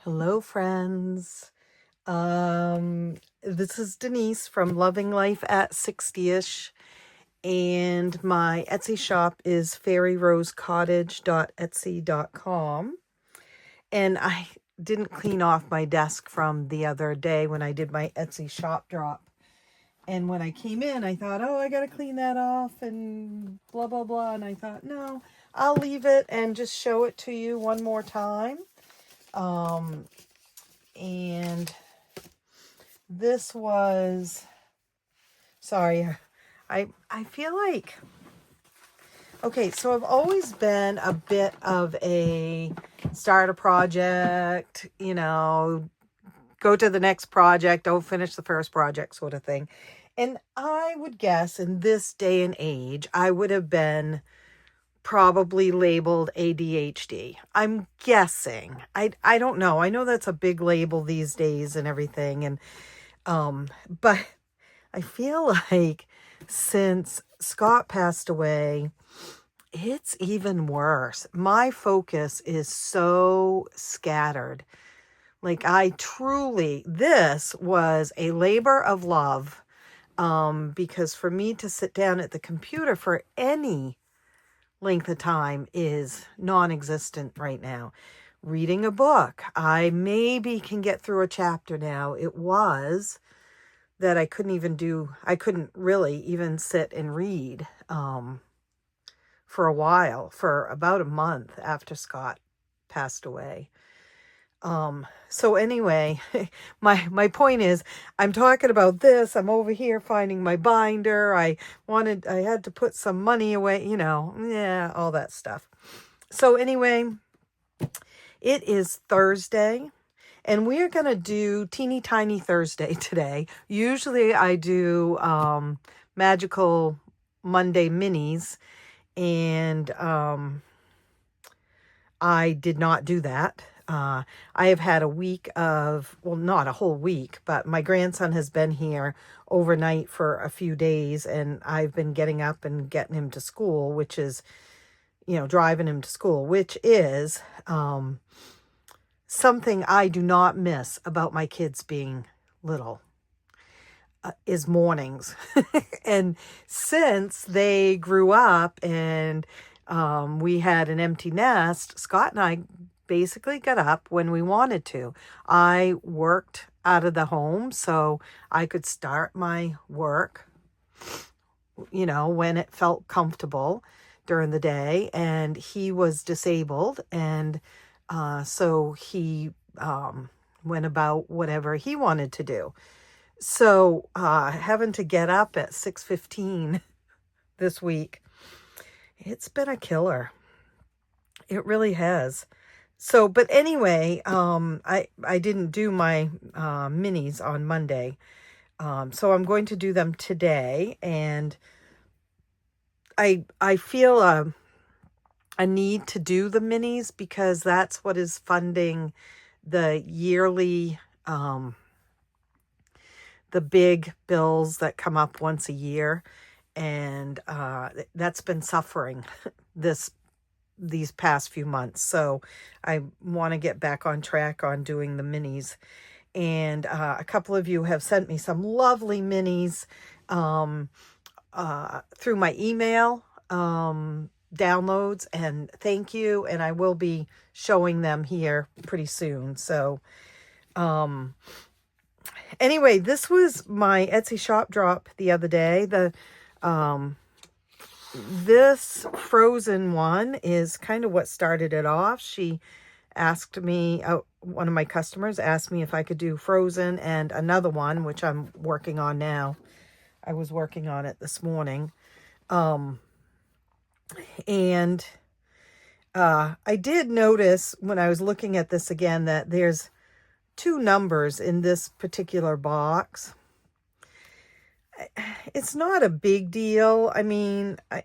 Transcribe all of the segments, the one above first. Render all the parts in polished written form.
Hello, friends. This is Denise from Loving Life at 60ish, and my Etsy shop is fairyrosecottage.etsy.com. And I didn't clean off my desk from the other day when I did my Etsy shop drop. And when I came in, I thought, oh, I got to clean that off and blah, blah, blah. And I thought, no, I'll leave it and just show it to you one more time. And this was, sorry, I feel like, okay, so I've always been a bit of a start a project, go to the next project, don't finish the first project sort of thing. And I would guess in this day and age, I would have been probably labeled ADHD. I'm guessing. I don't know. I know that's a big label these days and everything. And but I feel like since Scott passed away, it's even worse. My focus is so scattered. Like this was a labor of love, because for me to sit down at the computer for any length of time is non-existent right now. Reading a book, I maybe can get through a chapter now. It was that I couldn't really even sit and read for a while, for about a month after Scott passed away. So anyway, my point is, I'm talking about this. I'm over here finding my binder. I had to put some money away, all that stuff. So anyway, it is Thursday, and we are going to do Teeny Tiny Thursday today. Usually I do Magical Monday minis, and I did not do that. I have had a week of, well, not a whole week, but my grandson has been here overnight for a few days, and I've been getting up and getting him to school, which is, driving him to school, which is something I do not miss about my kids being little, is mornings. And since they grew up and we had an empty nest, Scott and I basically got up when we wanted to. I worked out of the home, so I could start my work, when it felt comfortable during the day. And he was disabled, and so he went about whatever he wanted to do. So having to get up at 6:15 this week, it's been a killer. It really has. So, but anyway, I didn't do my minis on Monday. So I'm going to do them today, and I feel a need to do the minis because that's what is funding the yearly the big bills that come up once a year, and that's been suffering these past few months. So I want to get back on track on doing the minis. And a couple of you have sent me some lovely minis through my email downloads, and thank you. And I will be showing them here pretty soon. So anyway, this was my Etsy shop drop the other day. This frozen one is kind of what started it off. She asked me, one of my customers asked me if I could do frozen and another one, which I'm working on now. I was working on it this morning. And I did notice when I was looking at this again that there's 2 numbers in this particular box. It's not a big deal. I mean, I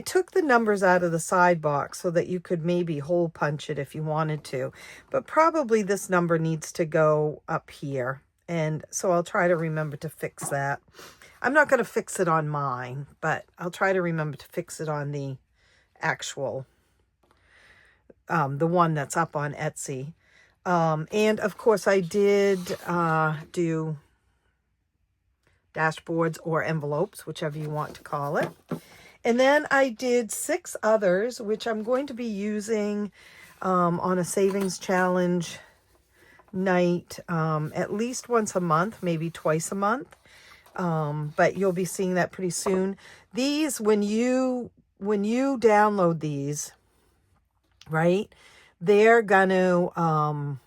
took the numbers out of the side box so that you could maybe hole punch it if you wanted to, but probably this number needs to go up here. And so I'll try to remember to fix that. I'm not going to fix it on mine, but I'll try to remember to fix it on the actual, the one that's up on Etsy. And of course I did do dashboards or envelopes, whichever you want to call it. And then I did 6 others, which I'm going to be using on a savings challenge night at least once a month, maybe twice a month. But you'll be seeing that pretty soon. These, when you download these, right, they're going to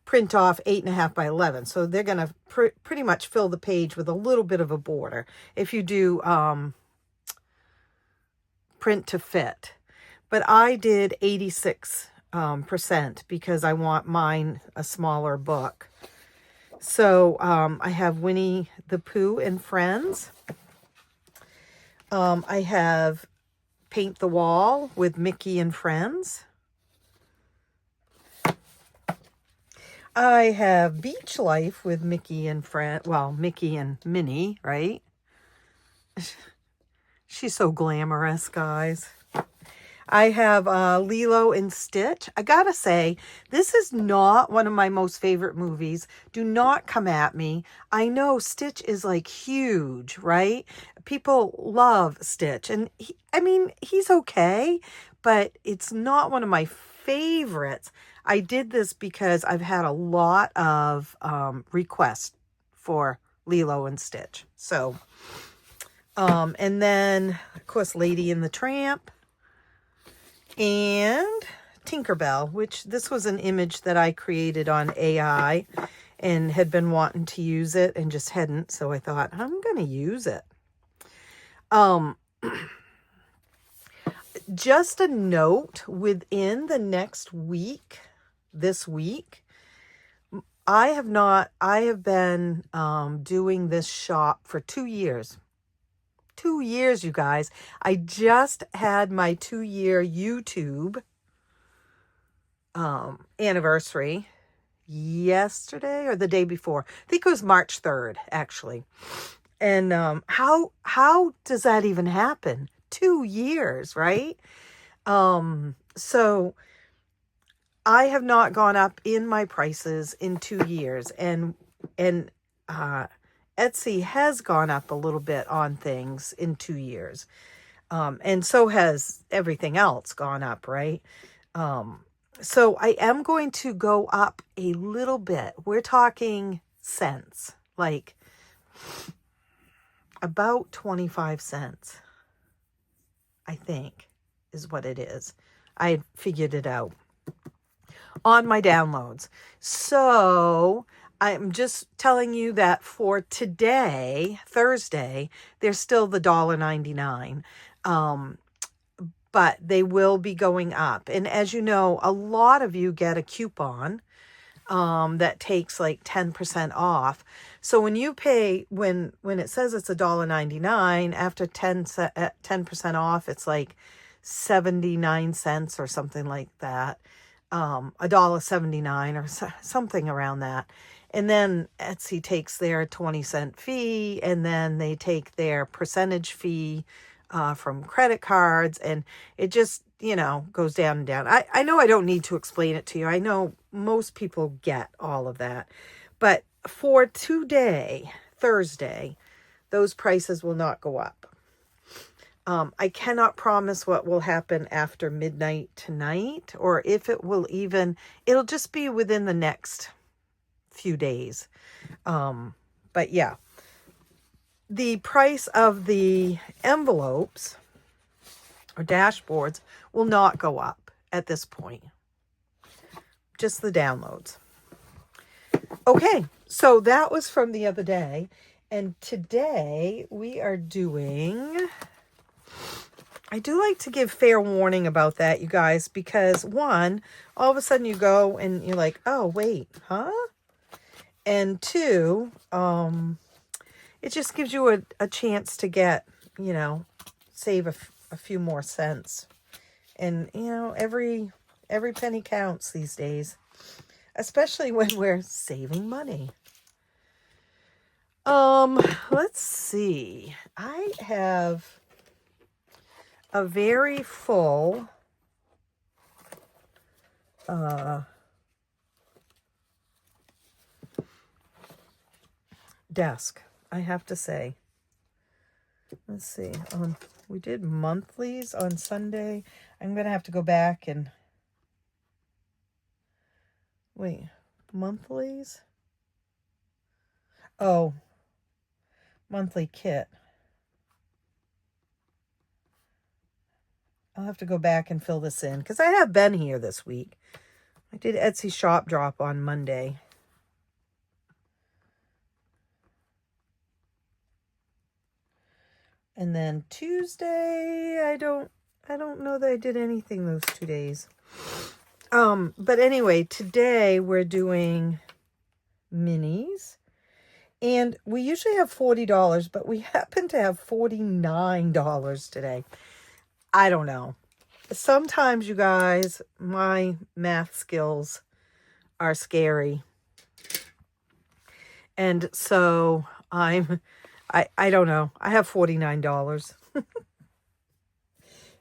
print off 8.5 by 11. So they're going to pretty much fill the page with a little bit of a border if you do print to fit. But I did 86% because I want mine a smaller book. So I have Winnie the Pooh and Friends. I have Paint the Wall with Mickey and Friends. I have Beach Life with Mickey and Friends. Well, Mickey and Minnie, right? She's so glamorous, guys. I have Lilo and Stitch. I gotta say, this is not one of my most favorite movies. Do not come at me. I know Stitch is like huge, right? People love Stitch. And he's okay, but it's not one of my favorites. I did this because I've had a lot of requests for Lilo and Stitch. So, and then, of course, Lady and the Tramp. And Tinkerbell, which this was an image that I created on AI and had been wanting to use it and just hadn't. So I thought, I'm going to use it. Just a note, within the next week, this week, I have been doing this shop for 2 years. 2 years, you guys. I just had my 2-year YouTube anniversary yesterday or the day before. I think it was March 3rd, actually. And how does that even happen? 2 years, right? So I have not gone up in my prices in 2 years, and Etsy has gone up a little bit on things in 2 years. And so has everything else gone up, right? So I am going to go up a little bit. We're talking cents, like about 25 cents, I think is what it is. I figured it out on my downloads. So I'm just telling you that for today, Thursday, there's still the $1.99. But they will be going up. And as you know, a lot of you get a coupon that takes like 10% off. So when you pay, when it says it's $1.99, after 10% off, it's like 79 cents or something like that. $1.79 or something around that. And then Etsy takes their 20-cent fee, and then they take their percentage fee from credit cards, and it just, goes down and down. I know I don't need to explain it to you. I know most people get all of that. But for today, Thursday, those prices will not go up. I cannot promise what will happen after midnight tonight, or if it will it'll just be within the next few days. But yeah, the price of the envelopes or dashboards will not go up at this point. Just the downloads. Okay, so that was from the other day. And today we are doing... I do like to give fair warning about that, you guys, because one, all of a sudden you go and you're like, oh, wait, huh? And two, it just gives you a chance to get, save a few more cents. And, every penny counts these days, especially when we're saving money. Let's see. I have a very full desk, I have to say. Let's see. We did monthlies on Sunday. I'm going to have to go back and... Wait, monthlies? Oh, monthly kit. I'll have to go back and fill this in because I have been here this week. I did Etsy shop drop on Monday. And then Tuesday, I don't know that I did anything those 2 days. But anyway, today we're doing minis. And we usually have $40, but we happen to have $49 today. I don't know. Sometimes, you guys, my math skills are scary. And so I don't know. I have $49.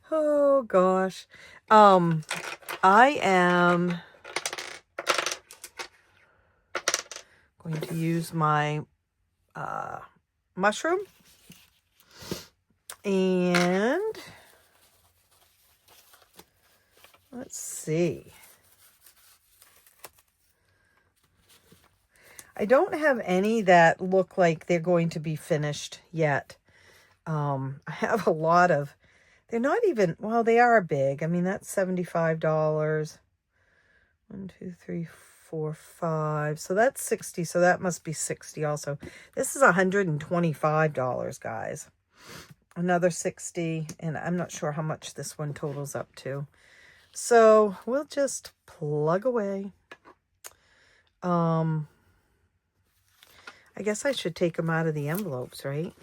Oh gosh. I am going to use my mushroom, and let's see. I don't have any that look like they're going to be finished yet. I have a lot of, they're not even, well, they are big. I mean, that's $75. 1, 2, 3, 4, 5. So that's 60. So that must be 60 also. This is $125, guys. Another 60. And I'm not sure how much this one totals up to. So we'll just plug away. I guess I should take them out of the envelopes, right?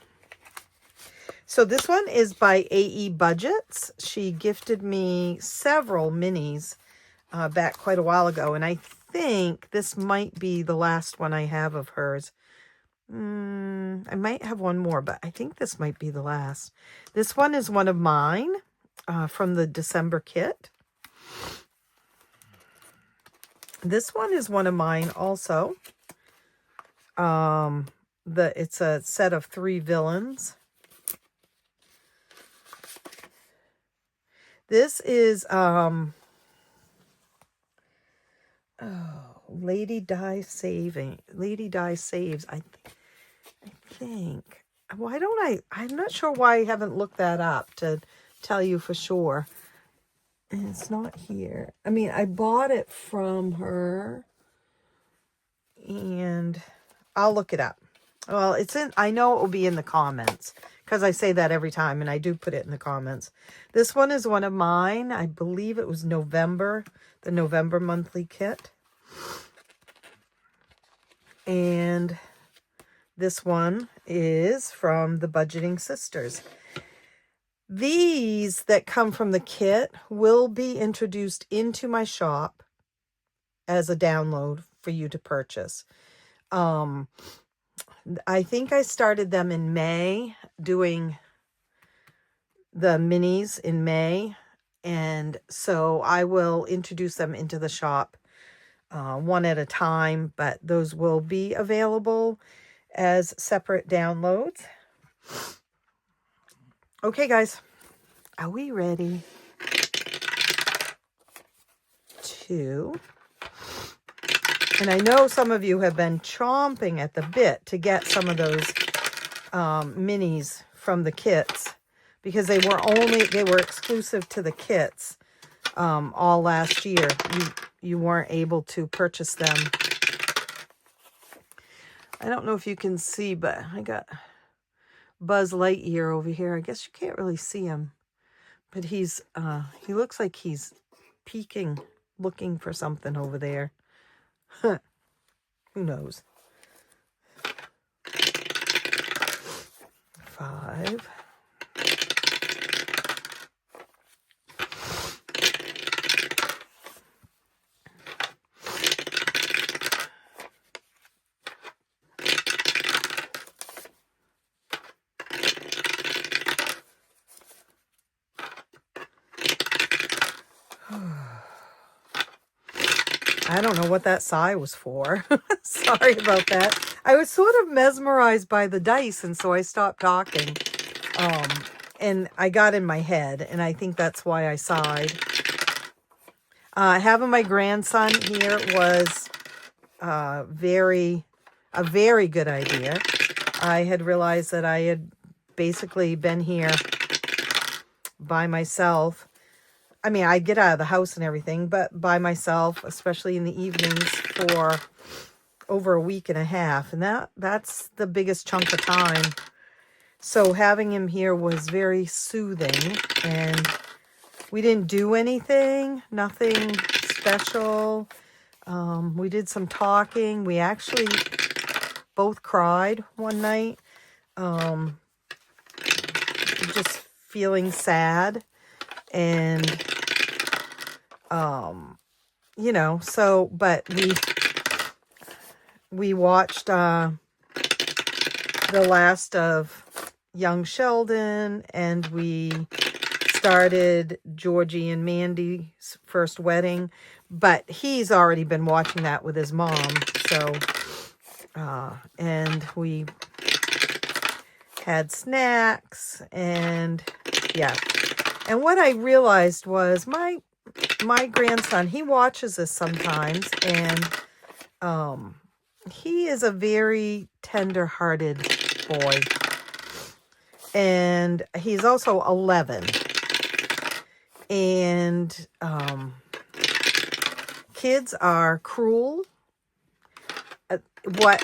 So this one is by AE Budgets. She gifted me several minis back quite a while ago. And I think this might be the last one I have of hers. I might have one more, but I think this might be the last. This one is one of mine from the December kit. This one is one of mine also. It's a set of 3 villains. This is Lady Die Saves. I think. Why don't I'm not sure why I haven't looked that up to tell you for sure. And it's not here. I mean, I bought it from her, and I'll look it up. Well, I know it will be in the comments because I say that every time, and I do put it in the comments. This one is one of mine. I believe it was November, the November monthly kit. And this one is from the Budgeting Sisters. These that come from the kit will be introduced into my shop as a download for you to purchase. I think I started them in May, doing the minis in May. And so I will introduce them into the shop one at a time, but those will be available as separate downloads. Okay, guys, are we ready to... And I know some of you have been chomping at the bit to get some of those minis from the kits, because they were exclusive to the kits all last year. You weren't able to purchase them. I don't know if you can see, but I got Buzz Lightyear over here. I guess you can't really see him, but he looks like he's peeking, looking for something over there. Who knows? 5. I don't know what that sigh was for. Sorry about that. I was sort of mesmerized by the dice, and so I stopped talking. And I got in my head, and I think that's why I sighed. Having my grandson here was a very good idea. I had realized that I had basically been here by myself. I mean, I get out of the house and everything, but by myself, especially in the evenings, for over a week and a half. And that's the biggest chunk of time. So having him here was very soothing, and we didn't do anything, nothing special. We did some talking. We actually both cried one night, just feeling sad. And, you know, so, but we watched the last of Young Sheldon, and we started Georgie and Mandy's first wedding, but he's already been watching that with his mom. So, and we had snacks, and yeah. And what I realized was my grandson, he watches this sometimes, and he is a very tender-hearted boy. And he's also 11. And kids are cruel. What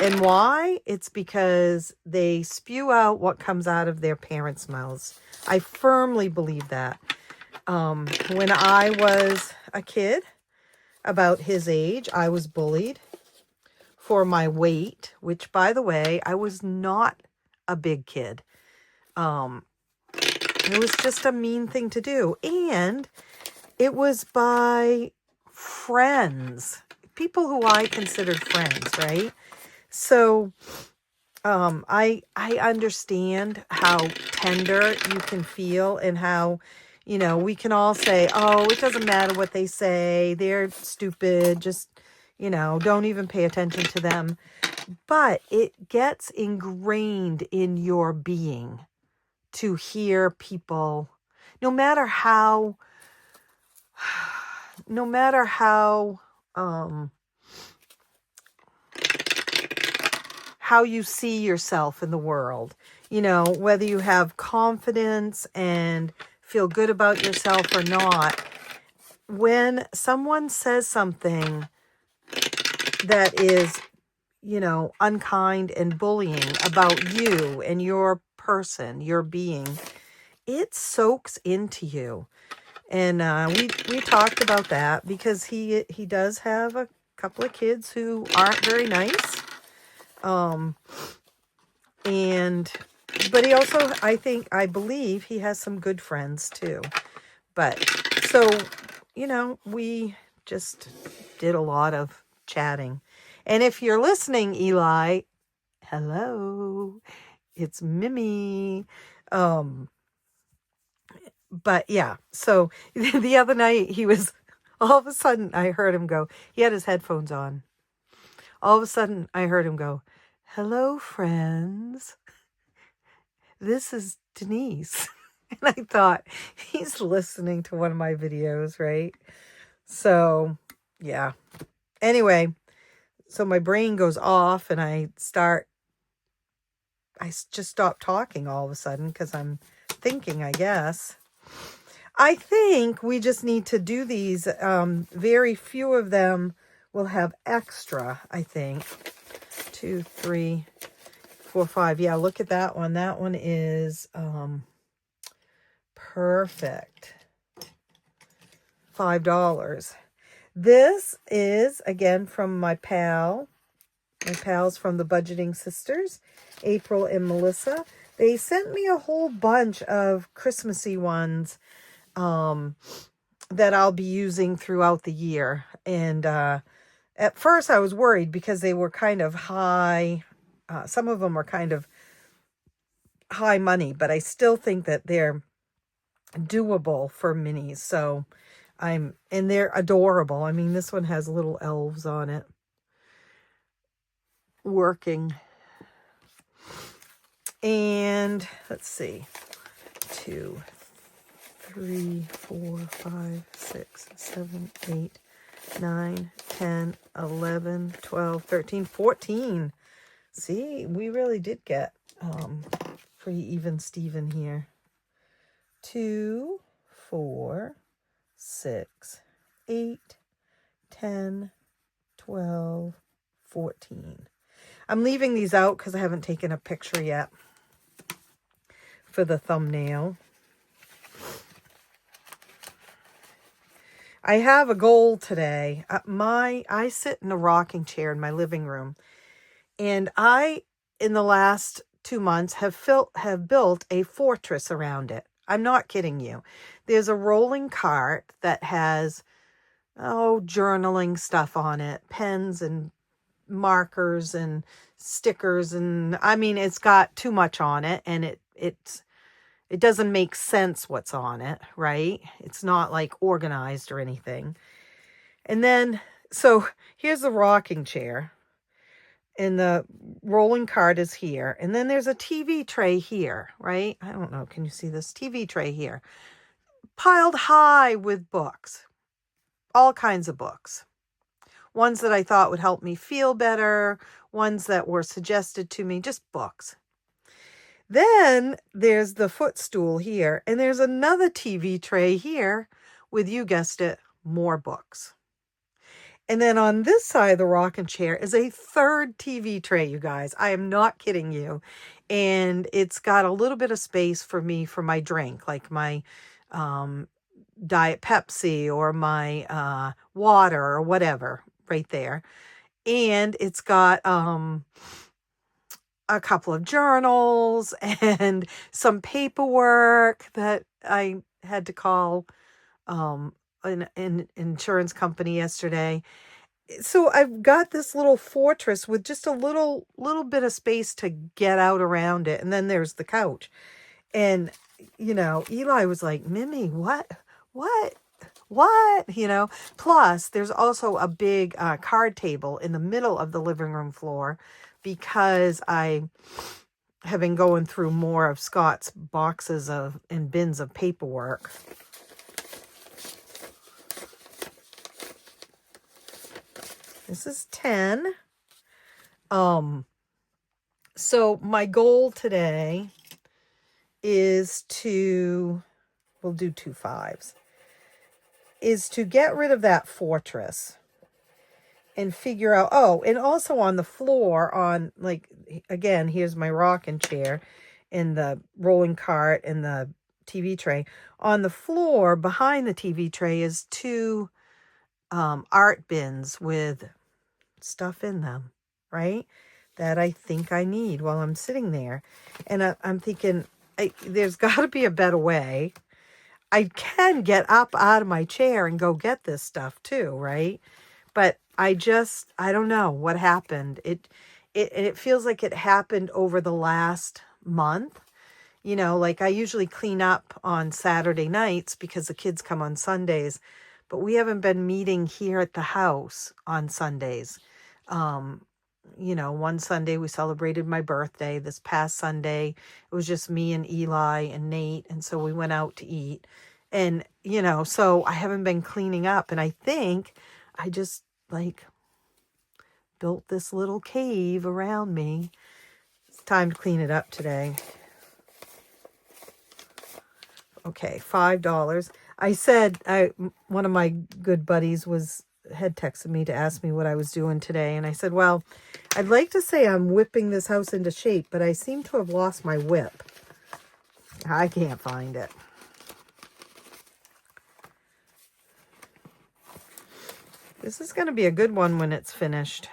and why? It's because they spew out what comes out of their parents' mouths. I firmly believe that. When I was a kid, about his age, I was bullied for my weight, which, by the way, I was not a big kid. It was just a mean thing to do. And it was by friends, people who I considered friends, right? So I understand how tender you can feel, and how, you know, we can all say, oh, it doesn't matter what they say. They're stupid. Just, you know, don't even pay attention to them. But it gets ingrained in your being to hear people, no matter how you see yourself in the world, you know, whether you have confidence and feel good about yourself or not. When someone says something that is, you know, unkind and bullying about you and your person, your being, it soaks into you. And we talked about that, because he does have a couple of kids who aren't very nice. But he also, I believe he has some good friends too. But so, you know, we just did a lot of chatting. And if you're listening, Eli, hello, it's Mimi. But yeah, so the other night he was, all of a sudden I heard him go, he had his headphones on. All of a sudden I heard him go, hello, friends. This is Denise. And I thought, he's listening to one of my videos, right? So, yeah. Anyway, so my brain goes off, and I just stop talking all of a sudden, because I'm thinking, I guess. I think we just need to do these. Very few of them will have extra, I think. 2, 3, 4, 5. Yeah, look at that one. That one is perfect. $5. This is, again, from my pals from the Budgeting Sisters, April and Melissa. They sent me a whole bunch of Christmassy ones that I'll be using throughout the year. And at first I was worried, because they were kind of high. Some of them are kind of high money, but I still think that they're doable for minis. So and they're adorable. I mean, this one has little elves on it. working. And let's see, 2, 3, 4, 5, 6, 7, 8, 9, 10, 11, 12, 13, 14. See, we really did get pretty even Steven here. 2, 4, 6, 8, 10, 12, 14. I'm leaving these out because I haven't taken a picture yet for the thumbnail. I have a goal today. I sit in a rocking chair in my living room, and I, in the last 2 months, have built a fortress around it. I'm not kidding you. There's a rolling cart that has, journaling stuff on it, pens and markers and stickers, and I mean, it's got too much on it, and it doesn't make sense what's on it, right? It's not like organized or anything. And then, so here's the rocking chair, and the rolling cart is here. And then there's a TV tray here, right? I don't know. Can you see this TV tray here? Piled high with books, all kinds of books. Ones that I thought would help me feel better, ones that were suggested to me, just books. Then there's the footstool here, and there's another TV tray here with, you guessed it, more books. And then on this side of the rocking chair is a third TV tray, you guys. I am not kidding you. And it's got a little bit of space for me for my drink, like my Diet Pepsi or my water or whatever right there. And it's got a couple of journals and some paperwork that I had to call an insurance company yesterday. So I've got this little fortress with just a little bit of space to get out around it. And then there's the couch. And, Eli was like, Mimi, what? Plus there's also a big card table in the middle of the living room floor, because I have been going through more of Scott's boxes and bins of paperwork. This is 10. So my goal today is we'll do 2 5s, is to get rid of that fortress and figure out, and also on the floor, on, like, again, here's my rocking chair and the rolling cart and the TV tray. On the floor behind the TV tray is 2 art bins with stuff in them, right? That I think I need while I'm sitting there. And I'm thinking, there's got to be a better way. I can get up out of my chair and go get this stuff too, right? But I don't know what happened. It feels like it happened over the last month. Like, I usually clean up on Saturday nights because the kids come on Sundays, but we haven't been meeting here at the house on Sundays. One Sunday we celebrated my birthday. This past Sunday, it was just me and Eli and Nate. And so we went out to eat. And, so I haven't been cleaning up. And I think I just, built this little cave around me. It's time to clean it up today. Okay, $5. I said, one of my good buddies had texted me to ask me what I was doing today. And I said, well, I'd like to say I'm whipping this house into shape, but I seem to have lost my whip. I can't find it. This is going to be a good one when it's finished.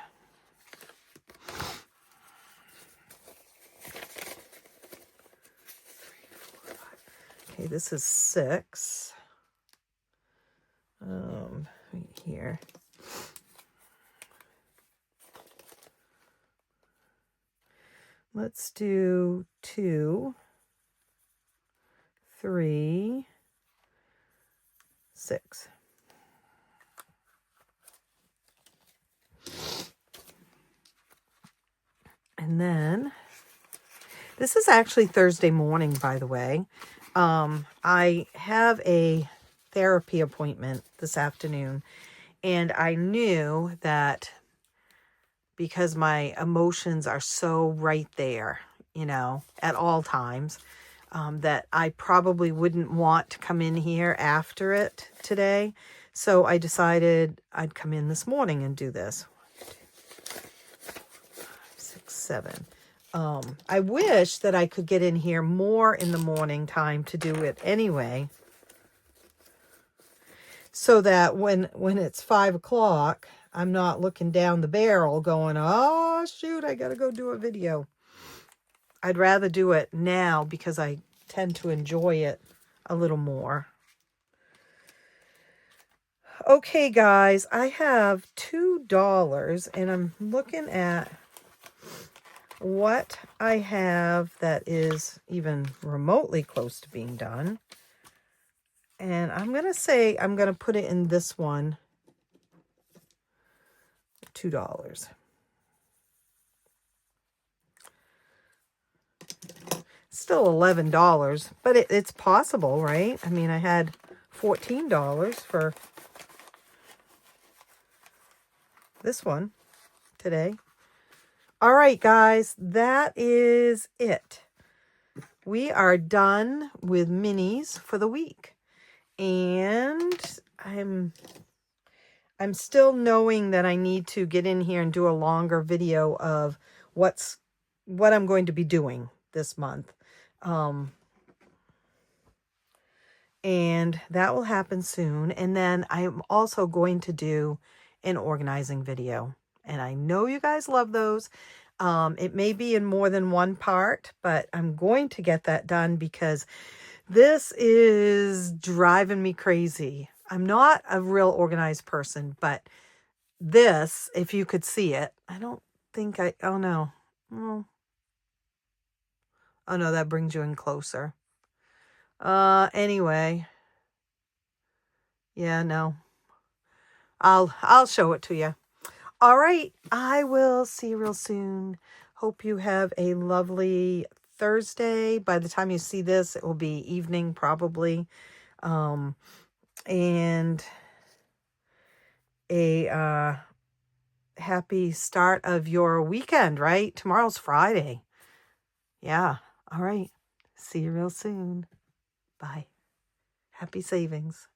Okay, this is 6. Right here. Let's do 2, 3, 6. And then, this is actually Thursday morning, by the way. I have a therapy appointment this afternoon, and I knew that because my emotions are so right there, you know, at all times, that I probably wouldn't want to come in here after it today. So I decided I'd come in this morning and do this. 6, 7. I wish that I could get in here more in the morning time to do it anyway, so that when it's 5 o'clock, I'm not looking down the barrel going, oh, shoot, I got to go do a video. I'd rather do it now because I tend to enjoy it a little more. Okay, guys, I have $2, and I'm looking at what I have that is even remotely close to being done. And I'm going to say I'm going to put it in this one, $2. Still $11, but it's possible, right? I mean, I had $14 for this one today. All right, guys, that is it. We are done with minis for the week. And I'm still knowing that I need to get in here and do a longer video of what I'm going to be doing this month. And that will happen soon. And then I'm also going to do an organizing video. And I know you guys love those. It may be in more than one part, but I'm going to get that done because this is driving me crazy. I'm not a real organized person, but this, if you could see it, I don't think oh no. Oh no, that brings you in closer. Anyway. Yeah, no. I'll show it to you. All right. I will see you real soon. Hope you have a lovely Thursday. By the time you see this, it will be evening probably. And a happy start of your weekend, right? Tomorrow's Friday. Yeah. All right. See you real soon. Bye. Happy savings.